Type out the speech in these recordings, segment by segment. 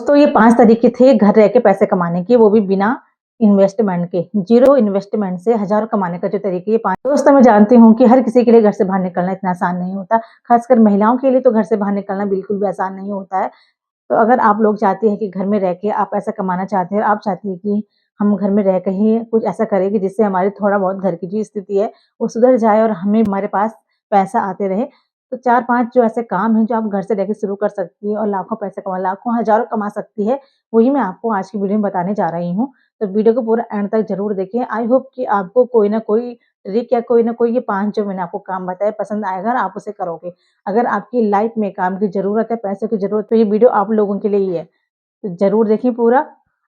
तो ये 5 तरीके थे घर रह के पैसे कमाने के, वो भी बिना इन्वेस्टमेंट के। ज़ीरो इन्वेस्टमेंट से हज़ारों कमाने का जो तरीके ये 5 दोस्तों मैं जानती हूँ कि हर किसी के लिए घर से बाहर निकलना इतना आसान नहीं होता। ख़ासकर महिलाओं के लिए तो घर से बाहर निकलना बिल्कुल भी आसान नहीं होता है। तो अगर आप लोग चाहते हैं कि घर में रह के आप पैसा कमाना चाहते हैं और आप चाहती हैं कि हम घर में रह के ही कुछ ऐसा करें कि जिससे हमारी थोड़ा बहुत घर की जो स्थिति है, वो सुधर जाए और हमें हमारे पास पैसा आते रहे। तो 4-5 जो ऐसे काम हैं जो आप घर से रह के शुरू कर सकती हैं और लाखों पैसे लाखों, हज़ारों कमा सकती है, वही मैं आपको आज की वीडियो में बताने जा रही हूँ। तो वीडियो को पूरा एंड तक ज़रूर देखिए। आई होप कि आपको कोई न कोई ट्रिक या कोई न कोई ये 5 जो मैंने आपको काम बताए पसंद आएगा और आप उसे करोगे। अगर आपकी लाइफ में काम की ज़रूरत है, पैसों की ज़रूरत है, तो ये वीडियो आप लोगों के लिए ही है। तो ज़रूर देखिए पूरा।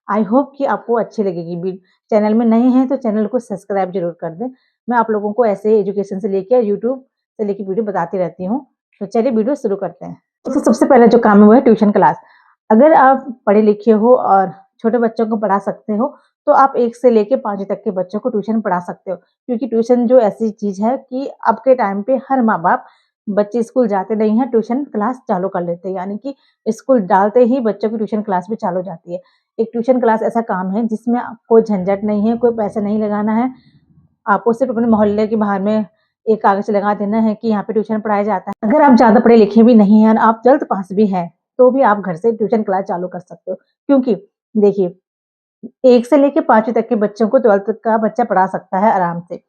आई होप कि आपको अच्छी लगेगी। चैनल में नए हैं तो चैनल को सब्सक्राइब ज़रूर कर दें। मैं आप लोगों को ऐसे एजुकेशन से लेके यूट्यूब से लेके वीडियो बताती रहती हूँ। तो चलिए वीडियो शुरू करते हैं। तो सबसे पहला जो काम है वो है ट्यूशन क्लास। अगर आप पढ़े लिखे हो और छोटे बच्चों को पढ़ा सकते हो, तो आप 1 से लेके 5वीं तक के बच्चों को ट्यूशन पढ़ा सकते हो। क्योंकि ट्यूशन जो ऐसी चीज़ है कि अब के टाइम पे हर माँ-बाप बच्चे स्कूल जाते नहीं हैं, ट्यूशन क्लास चालू कर लेते हैं। यानी कि स्कूल डालते ही बच्चों की ट्यूशन क्लास भी चालू हो जाती है। एक ट्यूशन क्लास ऐसा काम है जिसमें कोई झंझट नहीं है, कोई पैसा नहीं लगाना है। आपको सिर्फ़ अपने मोहल्ले के बाहर में एक कागज़ लगा देना है कि यहाँ पे ट्यूशन पढ़ाया जाता है। अगर आप ज़्यादा पढ़े लिखे भी नहीं हैं और आप जल्द पास भी हैं, तो भी आप घर से ट्यूशन क्लास चालू कर सकते हो। क्योंकि देखिए, 1 से लेके 5वीं तक के बच्चों को 12th तक का बच्चा पढ़ा सकता है आराम से।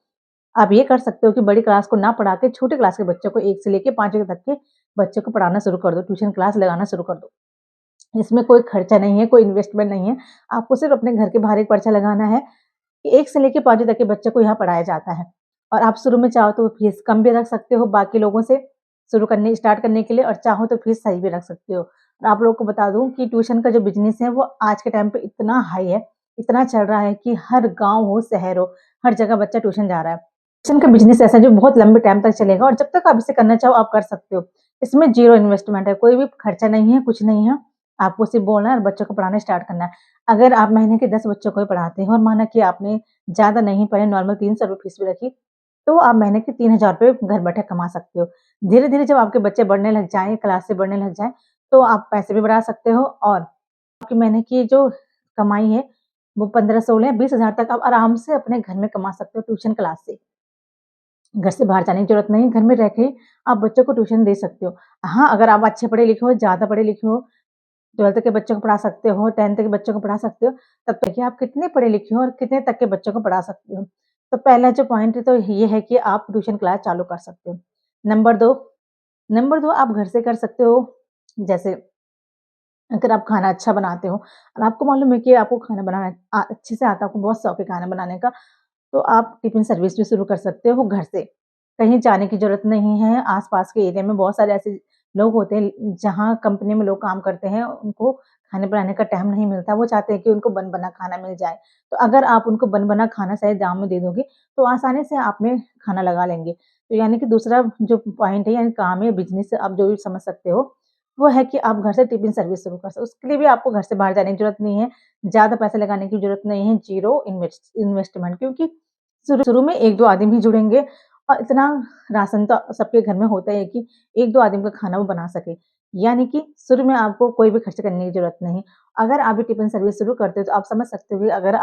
आप ये कर सकते हो कि बड़ी क्लास को ना पढ़ा के छोटे क्लास के बच्चों को 1 से लेके 5वीं तक के बच्चों को पढ़ाना शुरू कर दो, ट्यूशन क्लास लगाना शुरू कर दो। इसमें कोई खर्चा नहीं है, कोई इन्वेस्टमेंट नहीं है। आपको सिर्फ़ अपने घर के बाहर एक पर्चा लगाना है कि 1 से लेके 5वीं तक के बच्चे को यहाँ पढ़ाया जाता है। और आप शुरू में चाहो तो फीस कम भी रख सकते हो बाकी लोगों से स्टार्ट करने के लिए और चाहो तो फीस सही भी रख सकते हो। और आप लोगों को बता दूँ कि ट्यूशन का जो बिज़नेस है वो आज के टाइम पे इतना हाई है, इतना चल रहा है कि हर गाँव हो, शहर हो, हर जगह बच्चा ट्यूशन जा रहा है। ट्यूशन का बिज़नेस ऐसा है जो बहुत लंबे टाइम तक चलेगा और जब तक आप इसे करना चाहो आप कर सकते हो। इसमें ज़ीरो इन्वेस्टमेंट है, कोई भी खर्चा नहीं है, कुछ नहीं है। आपको सिर्फ़ बोलना है और बच्चों को पढ़ाना स्टार्ट करना है। अगर आप महीने के 10 बच्चों को ही पढ़ाते हो और माना कि आपने ज़्यादा नहीं पढ़े, नॉर्मल 300 रुपए फीस भी रखी, तो आप महीने के 3000 रुपए घर बैठे कमा सकते हो। धीरे-धीरे जब आपके बच्चे बढ़ने लग जाएँ, क्लासें बढ़ने लग जाएँ, तो आप पैसे भी बढ़ा सकते हो और आपके महीने की जो कमाई है, वो 15-16 या 20,000 तक आप आराम से अपने घर में कमा सकते हो ट्यूशन क्लास से। घर से बाहर जाने की ज़रूरत नहीं, घर में रह के आप बच्चों को ट्यूशन दे सकते हो। हाँ, अगर आप अच्छे पढ़े लिखे हो, ज़्यादा पढ़े लिखे हो 12th के बच्चों को पढ़ा सकते हो, 10th के बच्चों को पढ़ा सकते हो, तब तक कि आप कितने पढ़े लिखे हो और कितने तक के बच्चों को पढ़ा सकते हो। तो पहला जो पॉइंट तो ये है कि आप ट्यूशन क्लास चालू कर सकते हो। नंबर 2 नंबर 2 आप घर से कर सकते हो, जैसे अगर आप खाना अच्छा बनाते हो और आपको मालूम है कि आपको खाना बनाना अच्छे से आता है, आपको बहुत शौक है खाना बनाने का, तो आप टिफ़िन सर्विस भी शुरू कर सकते हो घर से। कहीं जाने की ज़रूरत नहीं है, आस-पास के एरिया में बहुत सारे ऐसे लोग होते हैं, जहाँ कंपनी में लोग काम करते हैं, उनको खाने बनाने का टाइम नहीं मिलता, वो चाहते हैं कि उनको बन-बना खाना मिल जाए। तो अगर आप उनको बन-बना खाना सही दाम में दे दोगे, तो आसानी से आप में खाना लगा लेंगे। तो यानी कि दूसरा जो पॉइंट है यानी काम या बिज़नेस आप जो भी समझ सकते हो, वो है कि आप घर से टिफ़िन सर्विस शुरू कर सकते हो। उसके लिए भी आपको घर से बाहर जाने की ज़रूरत नहीं है, ज़्यादा पैसे लगाने की ज़रूरत नहीं है, ज़ीरो इन्वेस्टमेंट क्योंकि शुरू में 1-2 आदमी ही जुड़ेंगे और इतना राशन तो सबके घर में होता ही है कि 1-2 आदमी का खाना वो बना सके। यानी कि शुरू में आपको कोई भी खर्च करने की ज़रूरत नहीं। अगर आप ये टिफ़िन सर्विस शुरू करते हो तो आप समझ सकते हो कि अगर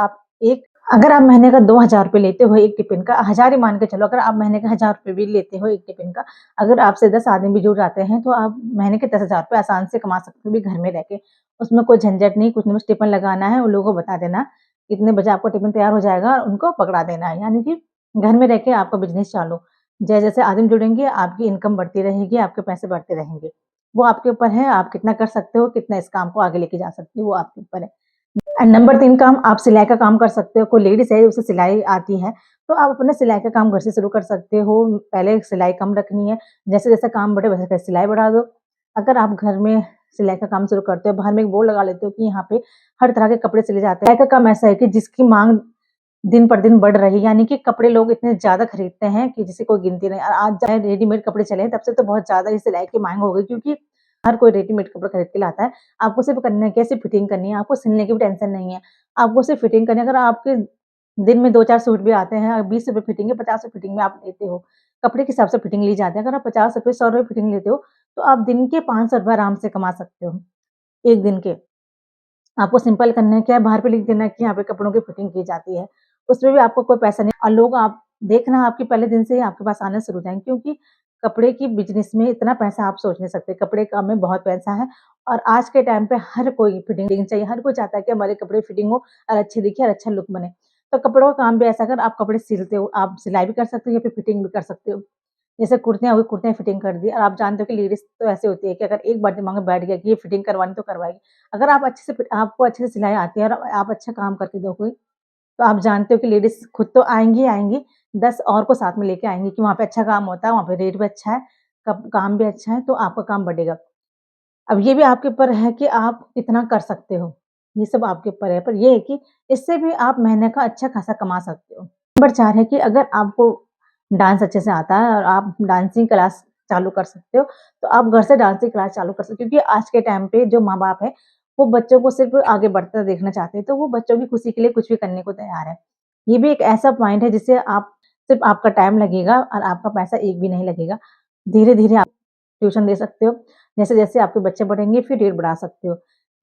आप महीने का 2000 रुपए लेते हो एक टिफ़िन का, 1000 ही मान के चलो अगर आप महीने का 1000 रुपए भी लेते हो एक टिफ़िन का, अगर आपसे 10 आदमी भी जुड़ जाते हैं तो आप महीने के 10,000 रुपए आसान से कमा सकते हो भी घर में रह के। उसमें कोई झंझट नहीं, कुछ नहीं बस टिफ़िन लगाना है, उन लोगों को बता देना, इतने बजे आपका टिफ़िन तैयार हो जाएगा और उनको पकड़ा देना है। यानी कि घर में रह के आपका बिज़नेस चालू। जैसे-जैसे आदमी जुड़ेंगे, आपकी इनकम बढ़ती रहेगी, आपके पैसे बढ़ते रहेंगे। वो आपके ऊपर है, आप कितना कर सकते हो, कितना इस काम को आगे लेके जा सकते हो, वो आपके ऊपर है। एंड नंबर 3 काम आप सिलाई का काम कर सकते हो। कोई लेडीज़ है, उसे सिलाई आती है, तो आप अपने सिलाई का काम घर से शुरू कर सकते हो। पहले सिलाई कम रखनी है, जैसे-जैसे काम बढ़े वैसे-वैसे सिलाई बढ़ा दो। अगर आप घर में सिलाई का काम शुरू करते हो, बाहर में एक बोर्ड लगा लेते हो कि यहाँ पे हर तरह के कपड़े सिले जाते हैं। सिलाई का काम ऐसा है कि जिसकी माँग दिन पर दिन बढ़ रही है, यानी कि कपड़े लोग इतने ज़्यादा खरीदते हैं कि जिसकी कोई गिनती नहीं। और आज चाहे रेडीमेड कपड़े चले हैं, तब से तो बहुत ज़्यादा ही सिलाई की माँग हो गई क्योंकि हर कोई रेडीमेड कपड़े खरीद के लाता है। आपको सिर्फ़ करना है कैसे फिटिंग करनी है, आपको सिलने की भी टेंशन नहीं है। आपको सिर्फ़ फिटिंग करनी है, अगर आपके दिन में 2-4 सूट भी आते हैं, ₹20 फिटिंग है, ₹50 फिटिंग में आप लेते हो। कपड़े के हिसाब से फिटिंग ली जाती है। अगर आप ₹50 ₹100 फिटिंग लेते हो, तो आप दिन के ₹500 आराम से कमा सकते हो, 1 दिन के। आपको सिंपल करना है क्या है, बाहर पे लिख देना है कि यहाँ पे कपड़ों की फिटिंग की जाती है। उसमें भी आपको कोई पैसा नहीं और लोग आप देखना आपके पहले दिन से ही आपके पास आना शुरू हो जाएँगे क्योंकि कपड़े की बिज़नेस में इतना पैसा आप सोच नहीं सकते। कपड़े का में बहुत पैसा है और आज के टाइम पे हर कोई फिटिंग चाहिए। हर कोई चाहता है कि हमारे कपड़े फिटिंग हो और अच्छे दिखे और अच्छा लुक बने। तो कपड़ों का काम भी ऐसा अगर आप कपड़े सिलते हो, आप सिलाई भी कर सकते हो या फिर फिटिंग भी कर सकते हो। जैसे कुर्तियाँ हुई, कुर्तियाँ फिटिंग कर दी और आप जानते हो कि लेडीज़ तो ऐसी होती है कि अगर एक बार दिमाग में बैठ गया कि ये फिटिंग करवानी तो करवाएगी। अगर आप अच्छे से आपको अच्छे से सिलाई आती है और आप अच्छा काम करके दोगे, तो आप जानते हो कि लेडीज़ खुद तो आएँगी ही आएँगी, 10 और को साथ में लेके आएँगी कि वहाँ पे अच्छा काम होता है, वहाँ पे रेट भी अच्छा है, कप काम भी अच्छा है, तो आपका काम बढ़ेगा। अब ये भी आपके ऊपर है कि आप कितना कर सकते हो, ये सब आपके ऊपर है, पर ये है कि इससे भी आप महीने का अच्छा खासा कमा सकते हो। नंबर 4 है कि अगर आपको डांस अच्छे से आता है और आप डांसिंग क्लास चालू कर सकते हो, तो आप घर से डांसिंग क्लास चालू कर सकते हो क्योंकि आज के टाइम पे जो माँ-बाप हैं, वो बच्चों को सिर्फ़ आगे बढ़ता देखना चाहते हैं, तो वो बच्चों की खुशी के लिए कुछ भी करने को तैयार है। ये भी एक ऐसा पॉइंट है जिससे आप सिर्फ़ आपका टाइम लगेगा और आपका पैसा एक भी नहीं लगेगा। धीरे-धीरे आप ट्यूशन दे सकते हो। जैसे-जैसे आपके बच्चे बढ़ेंगे फिर रेट बढ़ा सकते हो।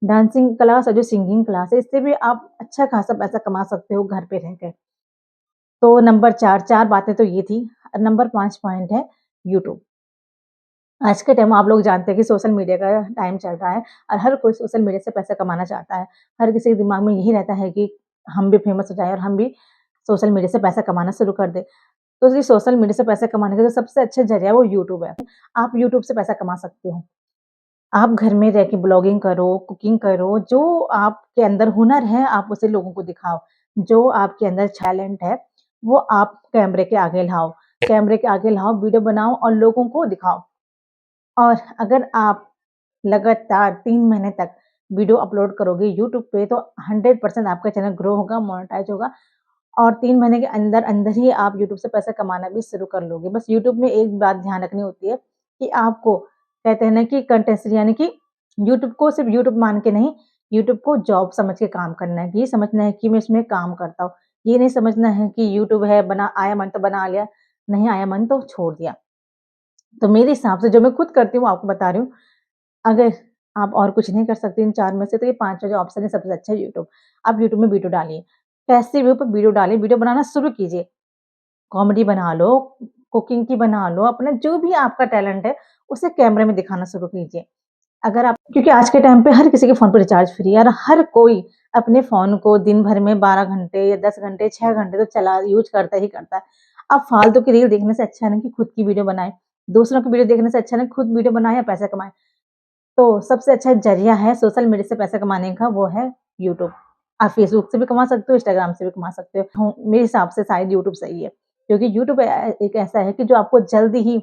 डांसिंग क्लास और जो सिंगिंग क्लास है इससे भी आप अच्छा खासा पैसा कमा सकते हो घर पे रह के। तो नंबर 4 बातें तो ये थी। नंबर 5 पॉइंट है यूट्यूब। आज के टाइम में आप लोग जानते हैं कि सोशल मीडिया का टाइम चल रहा है और हर कोई सोशल मीडिया से पैसा कमाना चाहता है। हर किसी के दिमाग में यही रहता है कि हम भी फेमस हो जाएँ और हम भी सोशल मीडिया से पैसा कमाना शुरू कर दें। तो ये सोशल मीडिया से पैसा कमाने का जो सबसे अच्छा ज़रिया है वो यूट्यूब है। आप यूट्यूब से पैसा कमा सकते हो। आप घर में रह के ब्लॉगिंग करो, कुकिंग करो, जो आपके अंदर हुनर है आप उसे लोगों को दिखाओ। जो आपके अंदर टैलेंट है, वो आप कैमरे के आगे लाओ। कैमरे के आगे लाओ, वीडियो बनाओ और लोगों को दिखाओ। और अगर आप लगातार 3 महीने तक वीडियो अपलोड करोगे यूट्यूब पे तो 100% आपका चैनल ग्रो होगा, मोनेटाइज़ होगा और 3 महीने के अंदर-अंदर ही आप यूट्यूब से पैसा कमाना भी शुरू कर लोगे। बस यूट्यूब में एक बात ध्यान रखनी होती है कि आपको कहते हैं ना कि कंटेंट यानी कि यूट्यूब को सिर्फ़ यूट्यूब मान के नहीं, यूट्यूब को जॉब समझ के काम करना है। ये समझना है कि मैं इसमें काम करता हूँ। ये नहीं समझना है कि यूट्यूब है, बना आया मन तो बना लिया, नहीं आया मन तो छोड़ दिया। तो मेरे हिसाब से जो मैं खुद करती हूँ आपको बता रही हूँ। अगर आप और कुछ नहीं कर सकते इन 4 में से तो ये 5वाँ जो ऑप्शन है सबसे अच्छा है यूट्यूब। आप यूट्यूब में वीडियो डालिए। पैसिव व्यू पे वीडियो डालिए, वीडियो बनाना शुरू कीजिए। कॉमेडी बना लो, कुकिंग की बना लो, अपना जो भी आपका टैलेंट है, उसे कैमरे में दिखाना शुरू कीजिए। अगर आप क्योंकि आज के टाइम पे हर किसी के फ़ोन पे रिचार्ज फ्री है और हर कोई अपने फ़ोन को दिन भर में 12 घंटे या 10 घंटे, 6 घंटे तो चला यूज़ करता ही करता है। अब फालतू की रील देखने से अच्छा है ना कि खुद की वीडियो बनाएँ। दूसरों की वीडियो देखने से अच्छा है ना खुद वीडियो बनाएँ या पैसा कमाएँ। तो सबसे अच्छा ज़रिया है सोशल मीडिया से पैसा कमाने का वो है यूट्यूब। आप फ़ेसबुक से भी कमा सकते हो, इंस्टाग्राम से भी कमा सकते हो। मेरे हिसाब से शायद यूट्यूब सही है। क्योंकि यूट्यूब एक ऐसा है कि जो आपको जल्दी ही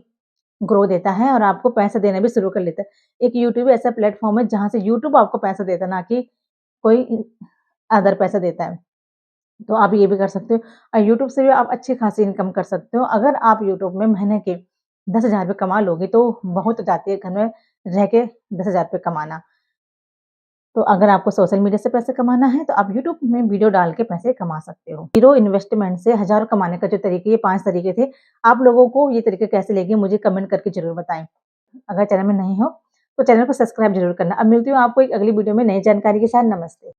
ग्रो देता है और आपको पैसा देना भी शुरू कर लेता है। एक यूट्यूब ऐसा प्लेटफ़ॉर्म है जहाँ से यूट्यूब आपको पैसा देता है, ना कि कोई अदर पैसा देता है। तो आप ये भी कर सकते हो और यूट्यूब से भी आप अच्छी खासी इनकम कर सकते हो। अगर आप यूट्यूब में महीने के 10,000 रुपए कमा लोगे तो बहुत हो जाती है घर में रह के 10,000 रुपए कमाना। तो अगर आपको सोशल मीडिया से पैसे कमाना है तो आप यूट्यूब में वीडियो डाल के पैसे कमा सकते हो। ज़ीरो इन्वेस्टमेंट से हज़ारों कमाने का जो तरीके ये 5 तरीके थे। आप लोगों को ये तरीके कैसे लगे मुझे कमेंट करके ज़रूर बताएँ। अगर चैनल में नए हो तो चैनल को सब्सक्राइब ज़रूर करना। अब मिलती हूँ आपको एक अगली वीडियो में नई जानकारी के साथ। नमस्ते।